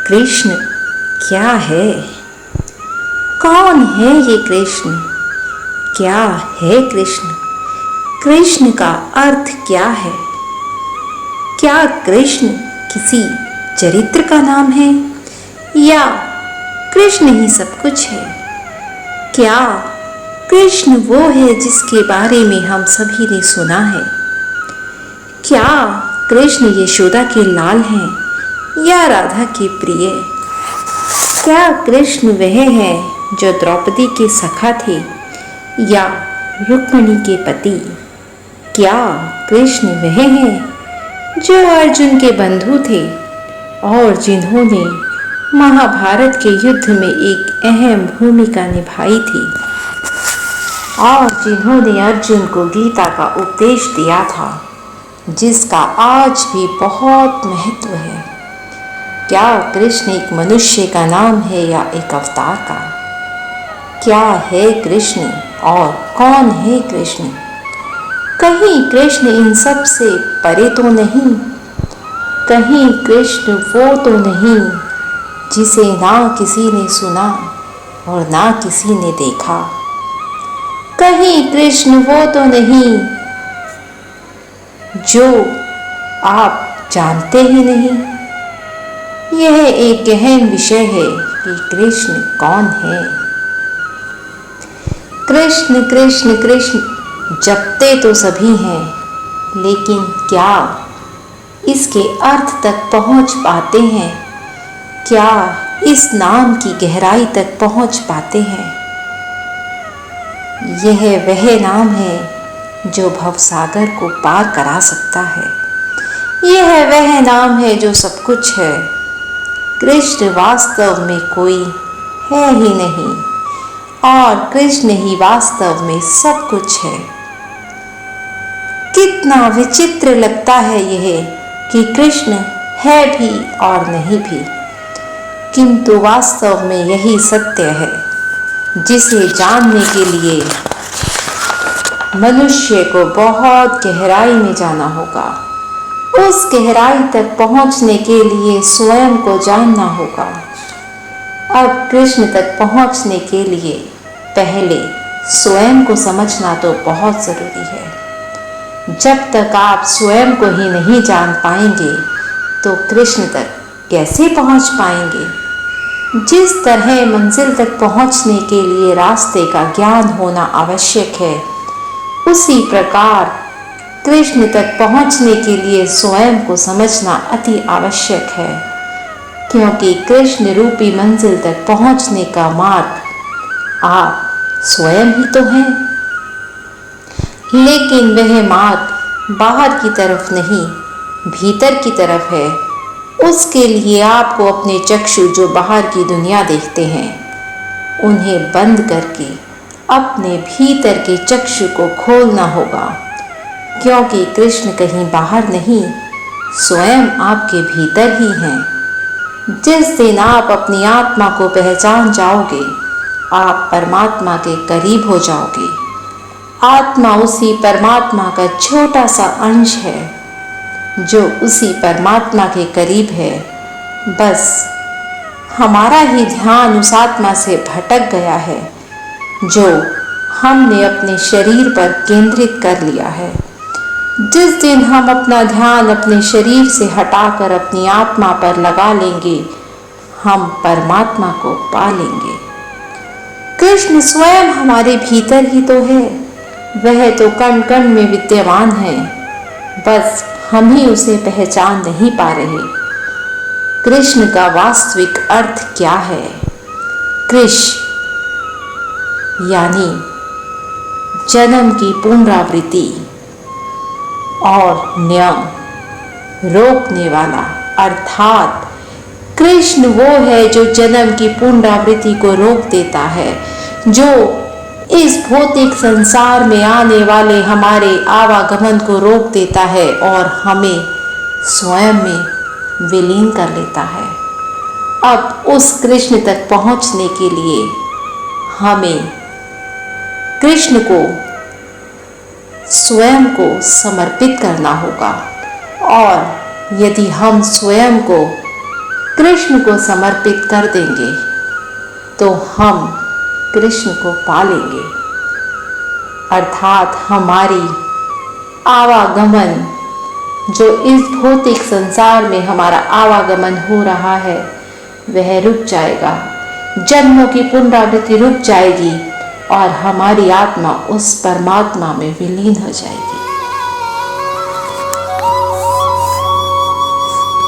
कृष्ण क्या है? कौन है ये कृष्ण? क्या है कृष्ण? कृष्ण का अर्थ क्या है? क्या कृष्ण किसी चरित्र का नाम है या कृष्ण ही सब कुछ है? क्या कृष्ण वो है जिसके बारे में हम सभी ने सुना है? क्या कृष्ण यशोदा के लाल हैं या राधा के प्रिय? क्या कृष्ण वह है जो द्रौपदी के सखा थे या रुक्मिणी के पति? क्या कृष्ण वह है जो अर्जुन के बंधु थे और जिन्होंने महाभारत के युद्ध में एक अहम भूमिका निभाई थी और जिन्होंने अर्जुन को गीता का उपदेश दिया था, जिसका आज भी बहुत महत्व है? क्या कृष्ण एक मनुष्य का नाम है या एक अवतार का? क्या है कृष्ण और कौन है कृष्ण? कहीं कृष्ण इन सब से परे तो नहीं? कहीं कृष्ण वो तो नहीं जिसे ना किसी ने सुना और ना किसी ने देखा? कहीं कृष्ण वो तो नहीं जो आप जानते ही नहीं? यह एक गहन विषय है कि कृष्ण कौन है। कृष्ण कृष्ण कृष्ण जपते तो सभी हैं, लेकिन क्या इसके अर्थ तक पहुंच पाते हैं? क्या इस नाम की गहराई तक पहुंच पाते हैं? यह वह नाम है जो भवसागर को पार करा सकता है। यह वह नाम है जो सब कुछ है। कृष्ण वास्तव में कोई है ही नहीं और कृष्ण ही वास्तव में सब कुछ है। कितना विचित्र लगता है यह कि कृष्ण है भी और नहीं भी, किंतु वास्तव में यही सत्य है जिसे जानने के लिए मनुष्य को बहुत गहराई में जाना होगा। उस गहराई तक पहुंचने के लिए स्वयं को जानना होगा। अब कृष्ण तक पहुंचने के लिए पहले स्वयं को समझना तो बहुत ज़रूरी है। जब तक आप स्वयं को ही नहीं जान पाएंगे तो कृष्ण तक कैसे पहुंच पाएंगे? जिस तरह मंजिल तक पहुंचने के लिए रास्ते का ज्ञान होना आवश्यक है, उसी प्रकार कृष्ण तक पहुंचने के लिए स्वयं को समझना अति आवश्यक है, क्योंकि कृष्ण रूपी मंजिल तक पहुंचने का मार्ग आप स्वयं ही तो हैं। लेकिन वह मार्ग बाहर की तरफ नहीं, भीतर की तरफ है। उसके लिए आपको अपने चक्षु जो बाहर की दुनिया देखते हैं, उन्हें बंद करके अपने भीतर के चक्षु को खोलना होगा, क्योंकि कृष्ण कहीं बाहर नहीं, स्वयं आपके भीतर ही हैं। जिस दिन आप अपनी आत्मा को पहचान जाओगे, आप परमात्मा के करीब हो जाओगे। आत्मा उसी परमात्मा का छोटा सा अंश है जो उसी परमात्मा के करीब है। बस हमारा ही ध्यान उस आत्मा से भटक गया है जो हमने अपने शरीर पर केंद्रित कर लिया है। जिस दिन हम अपना ध्यान अपने शरीर से हटाकर अपनी आत्मा पर लगा लेंगे, हम परमात्मा को पा लेंगे। कृष्ण स्वयं हमारे भीतर ही तो है। वह तो कण कण में विद्यमान है, बस हम ही उसे पहचान नहीं पा रहे। कृष्ण का वास्तविक अर्थ क्या है? कृष यानी जन्म की पुनरावृत्ति और नियम रोकने वाला, अर्थात कृष्ण वो है जो जन्म की पुनरावृत्ति को रोक देता है, जो इस भौतिक संसार में आने वाले हमारे आवागमन को रोक देता है और हमें स्वयं में विलीन कर लेता है। अब उस कृष्ण तक पहुंचने के लिए हमें कृष्ण को स्वयं को समर्पित करना होगा, और यदि हम स्वयं को कृष्ण को समर्पित कर देंगे तो हम कृष्ण को पालेंगे। अर्थात हमारी आवागमन, जो इस भौतिक संसार में हमारा आवागमन हो रहा है, वह रुक जाएगा। जन्मों की पुनरावृत्ति रुक जाएगी और हमारी आत्मा उस परमात्मा में विलीन हो जाएगी।